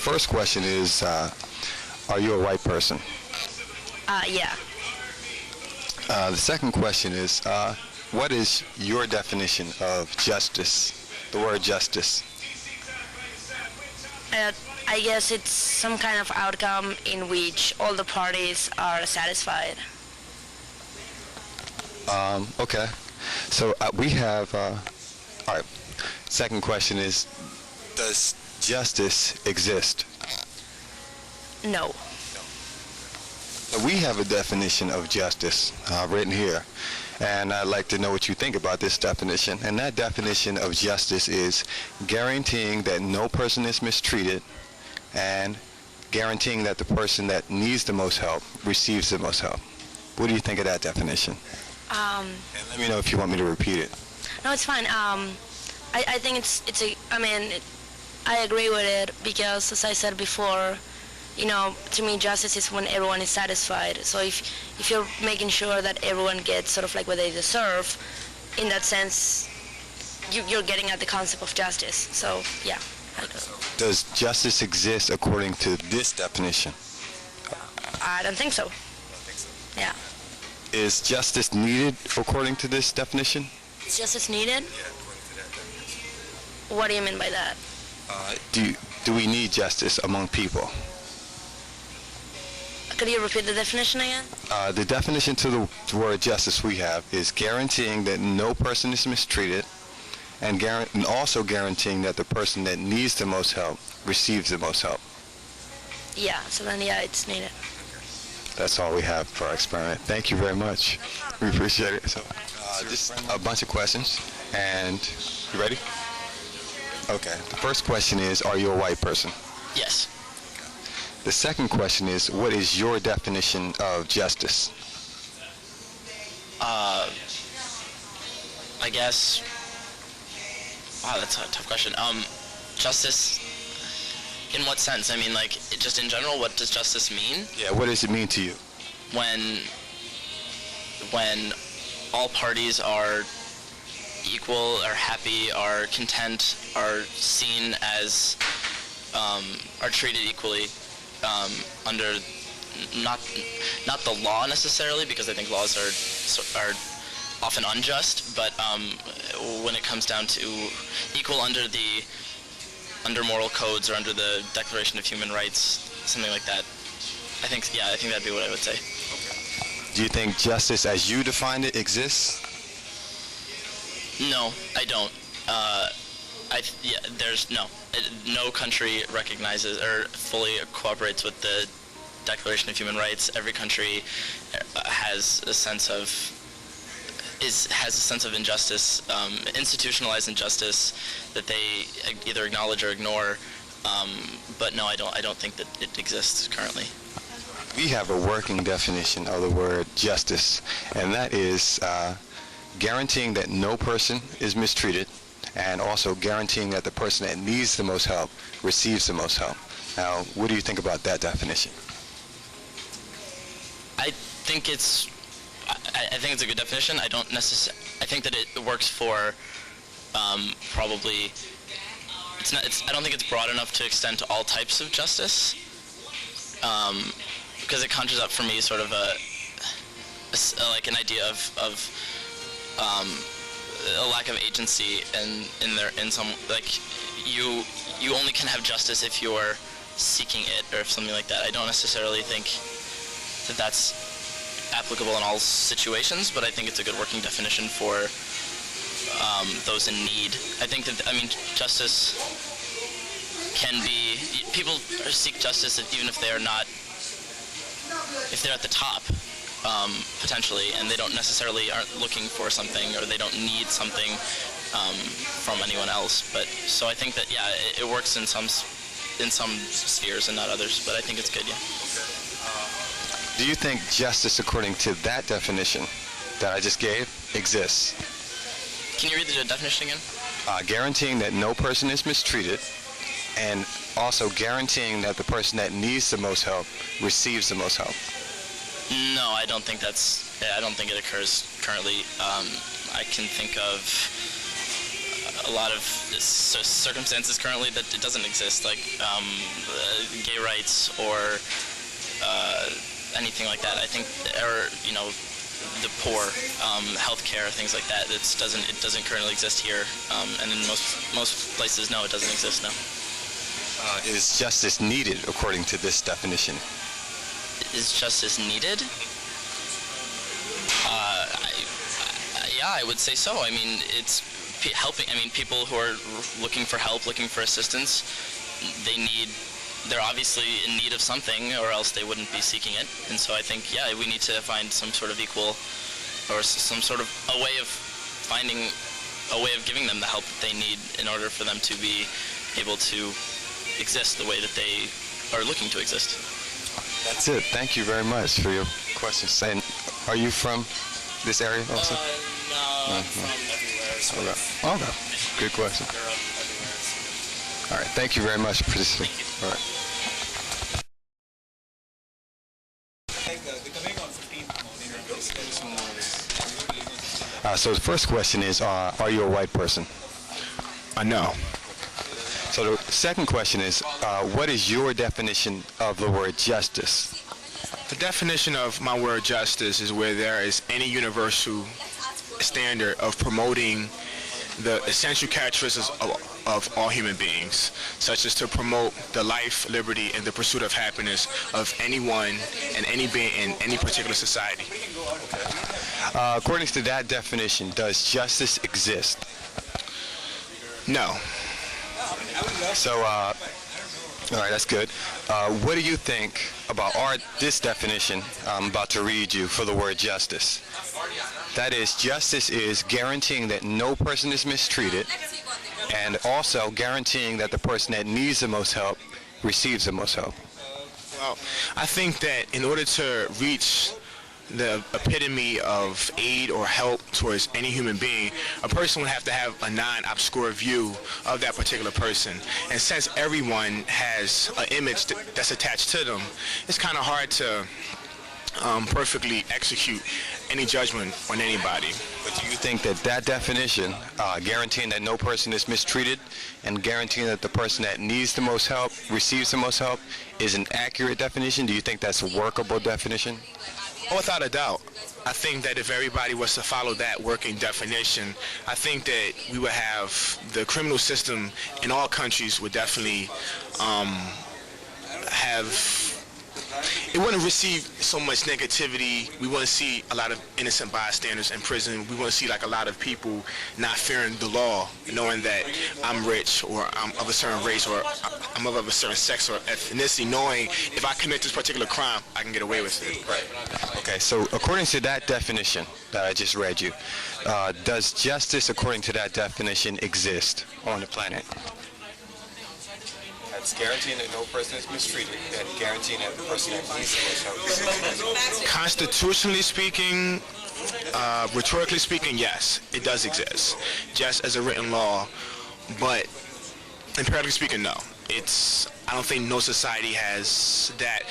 first question is, are you a white person? Yeah. The second question is, what is your definition of justice? The word justice. I guess it's some kind of outcome in which all the parties are satisfied. Okay. So we have, all right, second question is, does justice exist? No. We have a definition of justice written here, and I'd like to know what you think about this definition. And that definition of justice is guaranteeing that no person is mistreated and guaranteeing that the person that needs the most help receives the most help. What do you think of that definition? And let me know if you want me to repeat it. No, it's fine. I think I agree with it because, as I said before, to me, justice is when everyone is satisfied. So if you're making sure that everyone gets sort of like what they deserve, in that sense, you're getting at the concept of justice. So, yeah. Does justice exist according to this definition? I don't think so. Yeah. Is justice needed according to this definition? Is justice needed? Yeah, according to that definition. What do you mean by that? Do we need justice among people? Could you repeat the definition again? The definition to the word justice we have is guaranteeing that no person is mistreated and also guaranteeing that the person that needs the most help receives the most help. Yeah, so then, yeah, it's needed. That's all we have for our experiment. Thank you very much. We appreciate it. So, just a bunch of questions. And you ready? Okay. The first question is, are you a white person? Yes. The second question is, what is your definition of justice? I guess, wow, that's a tough question. Justice, in what sense? I mean, like, just in general, what does justice mean? Yeah, what does it mean to you? When all parties are equal, are happy, are content, are seen as, are treated equally, under not the law necessarily, because I think laws are often unjust, but when it comes down to equal under moral codes or under the Declaration of Human Rights, something like that. I think that'd be what I would say. Do you think justice as you defined it exists? No, I don't. No country recognizes or fully cooperates with the Declaration of Human Rights. Every country has a sense of injustice, institutionalized injustice that they either acknowledge or ignore. But no, I don't think that it exists currently. We have a working definition of the word justice, and that is guaranteeing that no person is mistreated and also guaranteeing that the person that needs the most help receives the most help. Now, what do you think about that definition? I think it's a good definition. I think that it works for probably. I don't think it's broad enough to extend to all types of justice, because it conjures up for me sort of like an idea of a lack of agency in some, like, you only can have justice if you're seeking it or if something like that. I don't necessarily think that that's applicable in all situations, but I think it's a good working definition for those in need. I think that, justice can be, people seek justice even if they're not, if they're at the top, potentially, and they aren't looking for something, or they don't need something from anyone else. But so I think that, yeah, it works in some spheres and not others, but I think it's good, yeah. Do you think justice, according to that definition that I just gave, exists? Can you read the definition again? Guaranteeing that no person is mistreated and also guaranteeing that the person that needs the most help receives the most help. No, I don't think it occurs currently. I can think of a lot of circumstances currently that it doesn't exist, like gay rights or anything like that. I think, or the poor, healthcare, things like that. It doesn't currently exist here, and in most places, no, it doesn't exist. No. Is justice needed according to this definition? Is justice needed? Yeah, I would say so. I mean, it's helping. I mean, people who are looking for help, looking for assistance, they're obviously in need of something, or else they wouldn't be seeking it. And so I think, yeah, we need to find some sort of equal, or some sort of a way of giving them the help that they need in order for them to be able to exist the way that they are looking to exist. That's it. Thank you very much for your questions. And are you from this area also? No, I'm from everywhere. So Okay. Good question. All right. Thank you very much for participating. All right. So the first question is, are you a white person? No. So the second question is, what is your definition of the word justice? The definition of my word justice is where there is any universal standard of promoting the essential characteristics of all human beings, such as to promote the life, liberty, and the pursuit of happiness of anyone and any being in any particular society. According to that definition, does justice exist? No. So, all right, that's good. What do you think about this definition I'm about to read you for the word justice? That is, justice is guaranteeing that no person is mistreated, and also guaranteeing that the person that needs the most help receives the most help. Well, I think that in order to reach the epitome of aid or help towards any human being, a person would have to have a non-obscure view of that particular person. And since everyone has an image that's attached to them, it's kind of hard to perfectly execute any judgment on anybody. But do you think that that definition, guaranteeing that no person is mistreated and guaranteeing that the person that needs the most help receives the most help, is an accurate definition? Do you think that's a workable definition? Oh, without a doubt. I think that if everybody was to follow that working definition, I think that we would have the criminal system in all countries would definitely it wouldn't receive so much negativity. We wouldn't see a lot of innocent bystanders in prison. We wouldn't see like a lot of people not fearing the law, knowing that I'm rich or I'm of a certain race or I'm of a certain sex or ethnicity, knowing if I commit this particular crime, I can get away with it. Right. Okay, so according to that definition that I just read you, does justice according to that definition exist on the planet? That's guaranteeing that no person is mistreated and guaranteeing that the person that needs the most help. Constitutionally speaking, rhetorically speaking, yes, it does exist, just as a written law. But empirically speaking, no. I don't think no society has that,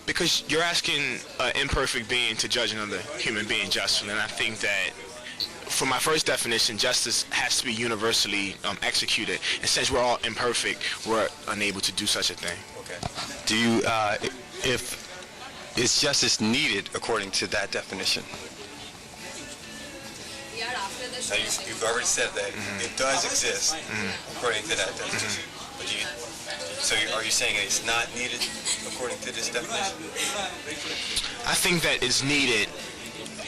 because you're asking an imperfect being to judge another human being justly, and I think that for my first definition, justice has to be universally executed. And since we're all imperfect, we're unable to do such a thing. Okay. Do you, is justice needed according to that definition? Now you've already said that it does exist according to that definition. But so are you saying it's not needed according to this definition? I think that it's needed.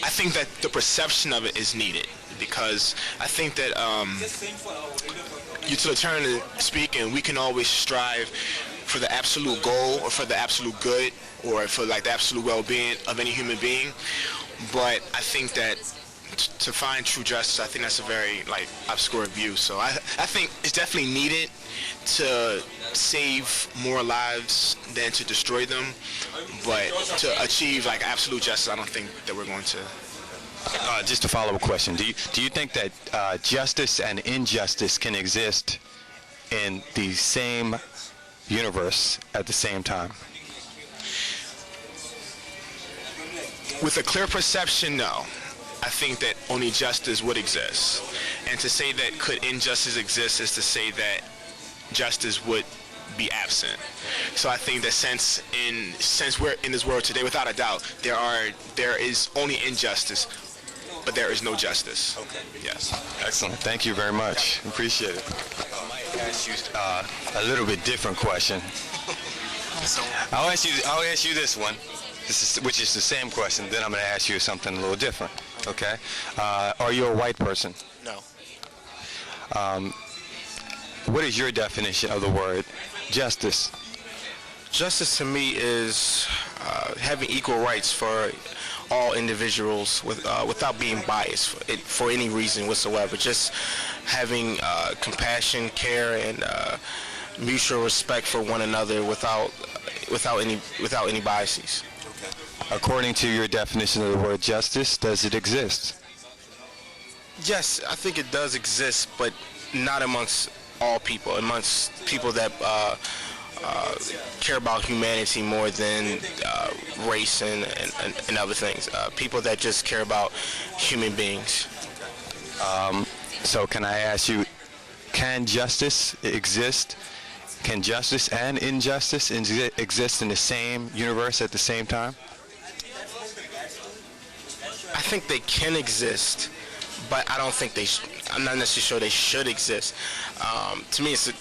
I think that the perception of it is needed, because I think that utilitarian speaking, we can always strive for the absolute goal or for the absolute good or for like the absolute well-being of any human being. But I think that to find true justice, I think that's a very like obscure view. So I think it's definitely needed to save more lives than to destroy them, but to achieve like absolute justice, I don't think that we're going to. Just a follow-up question: Do you think that justice and injustice can exist in the same universe at the same time? With a clear perception, no. I think that only justice would exist. And to say that could injustice exist is to say that justice would be absent. So I think that since we're in this world today, without a doubt, there is only injustice, but there is no justice. Okay. Yes. Excellent. Thank you very much. Appreciate it. I might ask you a little bit different question. I'll ask you this one, which is the same question. Then I'm going to ask you something a little different. Okay? Are you a white person? No. What is your definition of the word justice? Justice to me is having equal rights for all individuals without being biased for any reason whatsoever. Just having compassion, care, and mutual respect for one another without any biases. According to your definition of the word justice, does it exist? Yes, I think it does exist, but not amongst all people. Amongst people that care about humanity more than race and other things. People that just care about human beings. So can I ask you, can justice exist? Can justice and injustice exist in the same universe at the same time? I think they can exist, but I don't think I'm not necessarily sure they should exist. To me, it's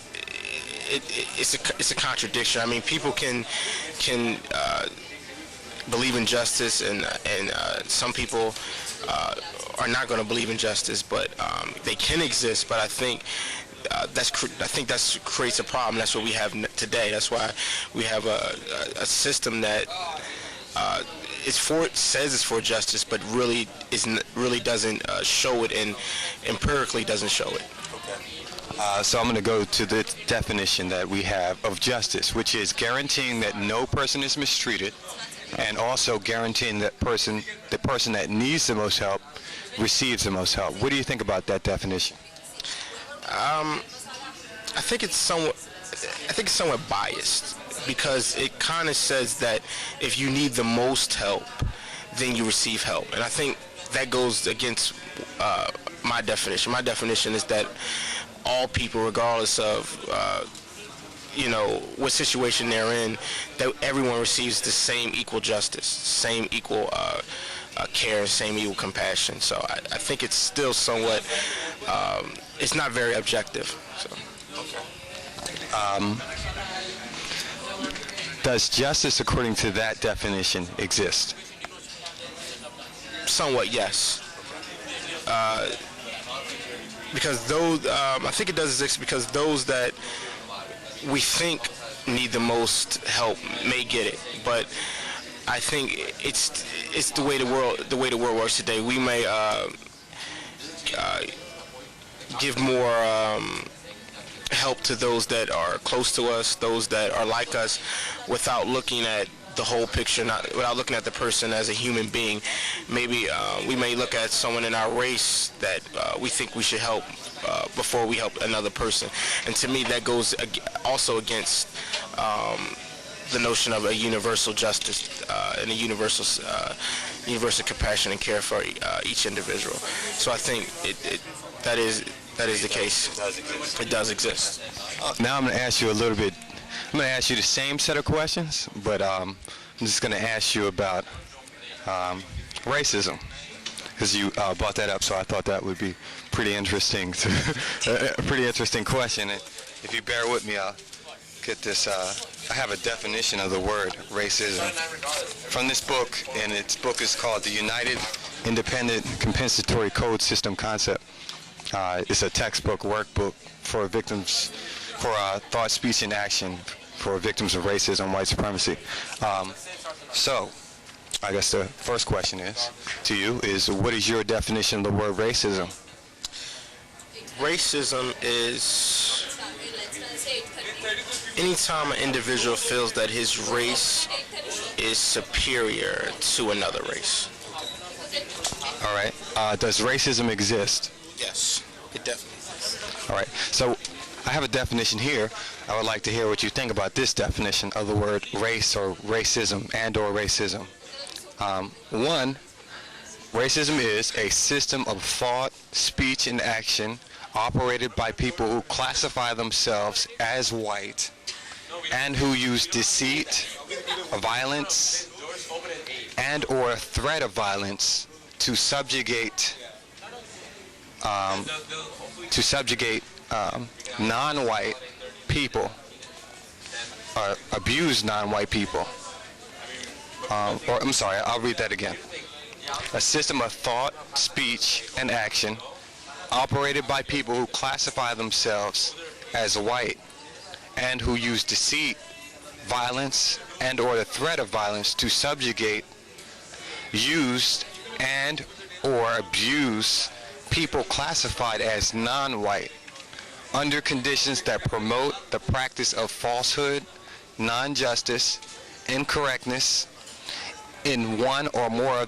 a contradiction. I mean, people can believe in justice, and some people are not going to believe in justice, but they can exist. But I think that creates a problem. That's what we have today. That's why we have a system that says it's for justice, but really doesn't show it, and empirically doesn't show it. So I'm going to go to the definition that we have of justice, which is guaranteeing that no person is mistreated, and also guaranteeing that the person that needs the most help receives the most help. What do you think about that definition? I think it's somewhat biased, because it kind of says that if you need the most help, then you receive help, and I think that goes against my definition. My definition is that all people, regardless of what situation they're in, that everyone receives the same equal justice, same equal care, same equal compassion. So I think it's still somewhat, it's not very objective. So. Does justice, according to that definition, exist? Somewhat, yes. Because those, I think it does exist, because those that we think need the most help may get it, but I think it's the way the world works today. We may give more help to those that are close to us, those that are like us, without looking at the whole picture, without looking at the person as a human being. Maybe we may look at someone in our race that we think we should help before we help another person. And to me, that goes also against the notion of a universal justice and a universal compassion and care for each individual. So I think that is the case. It does exist. Now I'm going to ask you I'm going to ask you the same set of questions, but I'm just going to ask you about racism, because you brought that up, so I thought that would be pretty interesting. A pretty interesting question. And if you bear with me, I'll get this. I have a definition of the word racism from this book, and its book is called The United Independent Compensatory Code System Concept. It's a textbook workbook for victims, for thought, speech, and action for victims of racism and white supremacy. So, I guess the first question to you is, what is your definition of the word racism? Racism is anytime an individual feels that his race is superior to another race. All right. Does racism exist? Yes, it definitely exists. All right. So I have a definition here. I would like to hear what you think about this definition of the word race or racism and/or racism. One, Racism is a system of thought, speech, and action operated by people who classify themselves as white and who use deceit, violence, and or threat of violence to subjugate non-white people, or abuse non-white people. I'll read that again. A system of thought, speech, and action operated by people who classify themselves as white and who use deceit, violence, and or the threat of violence to subjugate, use, and or abuse people classified as non-white under conditions that promote the practice of falsehood, non-justice, incorrectness in one or more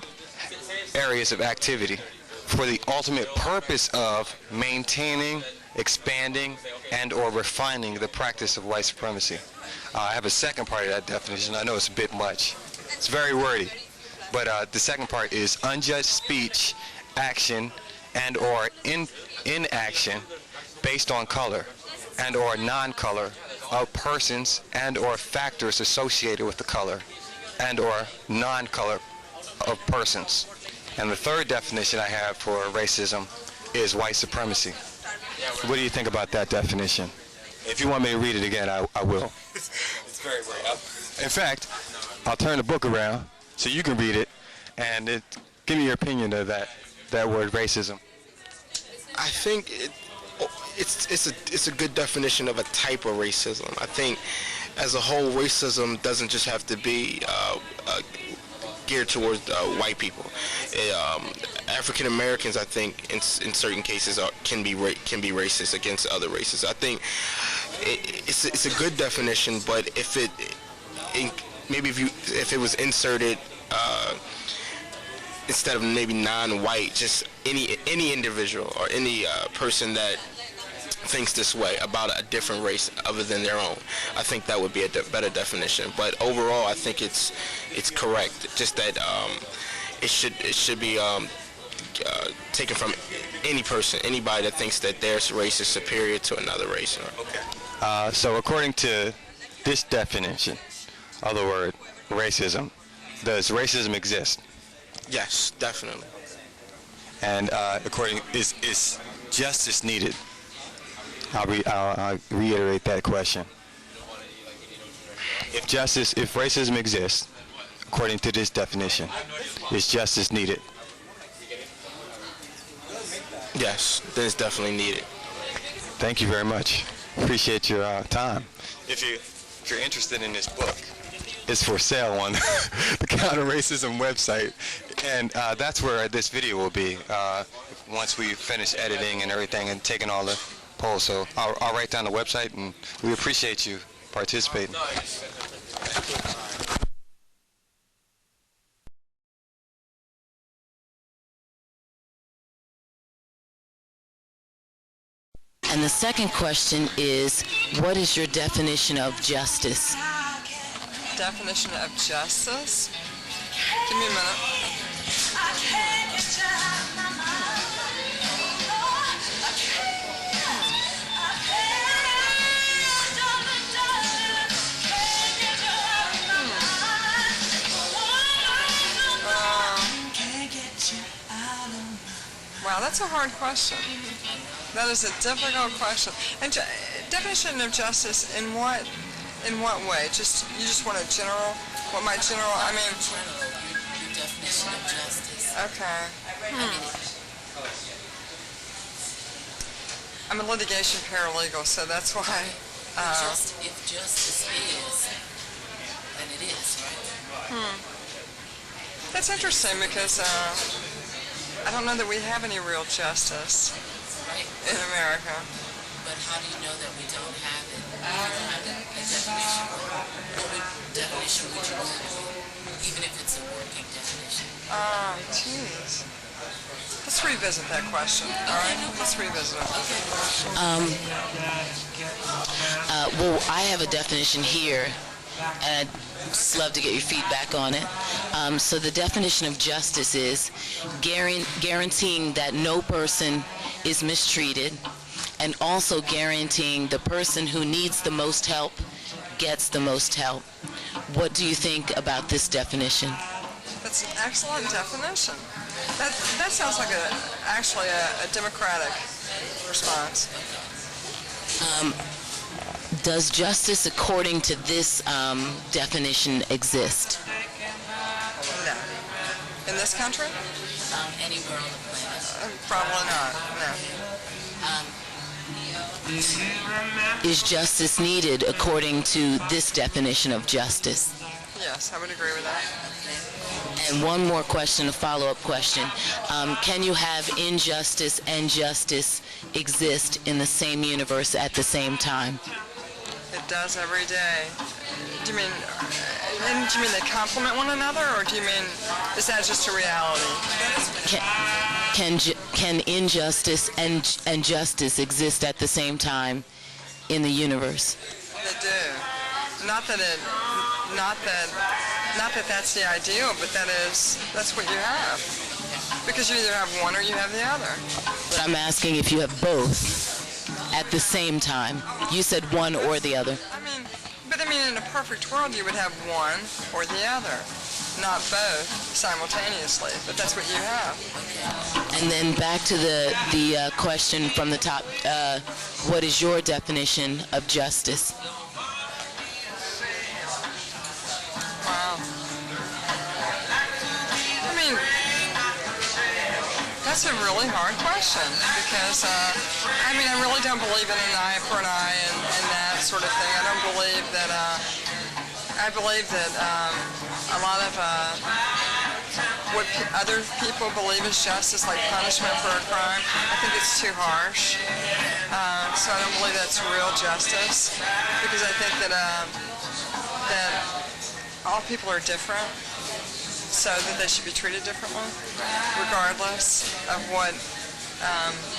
areas of activity for the ultimate purpose of maintaining, expanding, and or refining the practice of white supremacy. I have a second part of that definition. I know it's a bit much. It's very wordy. But the second part is unjust speech, action, and or inaction based on color and or non-color of persons and or factors associated with the color and or non-color of persons. And the third definition I have for racism is white supremacy. What do you think about that definition? If you want me to read it again, I will. It's very well. In fact, I'll turn the book around so you can read it and give me your opinion of that word racism. I think it's a good definition of a type of racism. I think as a whole, racism doesn't just have to be geared towards white people. African Americans, I think, in certain cases can be racist against other races. I think it's a good definition, but if it was inserted instead of maybe non-white, just any individual or any person that thinks this way about a different race other than their own, I think that would be a better definition. But overall, I think it's correct. Just that it should be taken from any person, anybody that thinks that their race is superior to another race. Okay. So according to this definition of the word racism, does racism exist? Yes, definitely. And is justice needed? I'll reiterate that question. If racism exists, according to this definition, is justice needed? Yes, that is definitely needed. Thank you very much. Appreciate your time. If you're interested in this book, it's for sale on the Counter Racism website, and that's where this video will be once we finish editing and everything and taking all the polls. So I'll write down the website, and we appreciate you participating. And the second question is, what is your definition of justice? Definition of justice? Give me a minute. Wow, that's a hard question. That is a difficult question. And definition of justice in what way? You just want a general? What my general? I mean. Your definition of justice. Okay. I'm a litigation paralegal, so that's why. If justice is, then it is, right? That's interesting because I don't know that we have any real justice in America. But how do you know that we don't have it? We don't have a definition. What definition would you want, even if it's a working definition? Jeez. Let's revisit that question. All right, let's revisit it. Well, I have a definition here, and Just love to get your feedback on it. So the definition of justice is guaranteeing that no person is mistreated, and also guaranteeing the person who needs the most help gets the most help. What do you think about this definition? That's an excellent definition. That sounds like actually a democratic response. Does justice according to this definition exist? No. In this country? Anywhere on the planet. Probably not. No. Is justice needed according to this definition of justice? Yes, I would agree with that. And one more question, a follow-up question. Can you have injustice and justice exist in the same universe at the same time? It does every day. Do you mean they complement one another, or do you mean, is that just a reality? Can injustice and justice exist at the same time in the universe? They do. Not that that's the ideal, but that's what you have. Because you either have one or you have the other. But I'm asking if you have both at the same time. You said one or the other. I mean, in a perfect world, you would have one or the other, not both simultaneously. But that's what you have. And then back to the question from the top. What is your definition of justice? Wow. I mean, that's a really hard question because, I really don't believe in an eye for an eye and that sort of thing. I don't believe that, I believe that a lot of what other people believe is justice, like punishment for a crime, I think it's too harsh. So I don't believe that's real justice because I think that all people are different, so that they should be treated differently, regardless of what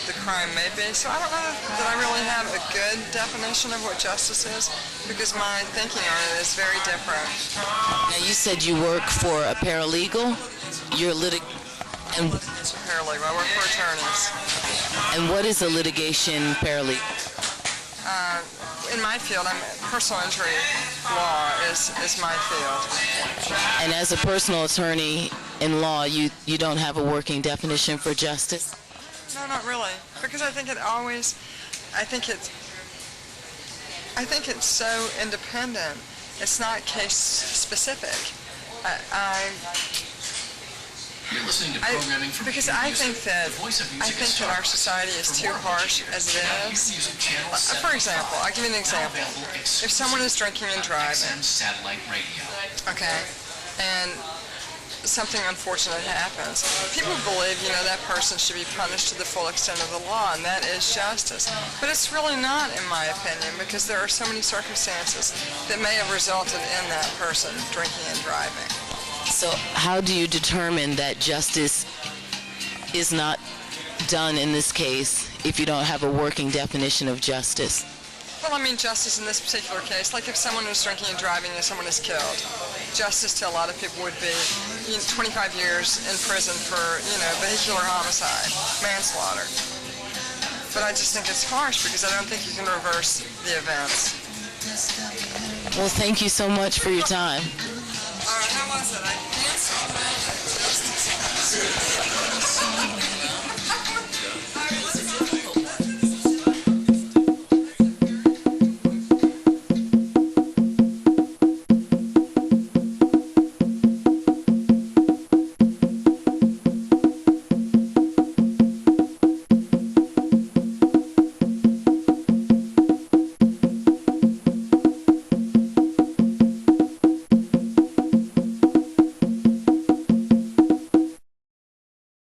the crime may be. So I don't know that I really have a good definition of what justice is, because my thinking on it is very different. Now you said you work for a paralegal. You're a paralegal. I work for attorneys. And what is a litigation paralegal? In my field, personal injury law is my field. And as a personal attorney in law, you don't have a working definition for justice? No, not really, because I think it's so independent. It's not case specific. You're listening to programming from because I think that our society is too harsh as it is. For example, I'll give you an example. If someone is drinking and driving, okay, and something unfortunate happens, people believe, that person should be punished to the full extent of the law, and that is justice. But it's really not, in my opinion, because there are so many circumstances that may have resulted in that person drinking and driving. So how do you determine that justice is not done in this case if you don't have a working definition of justice? Well, justice in this particular case, like if someone is drinking and driving and someone is killed, justice to a lot of people would be 25 years in prison for, vehicular homicide, manslaughter. But I just think it's harsh because I don't think you can reverse the events. Well, thank you so much for your time. How was it? I can't say that. Justice.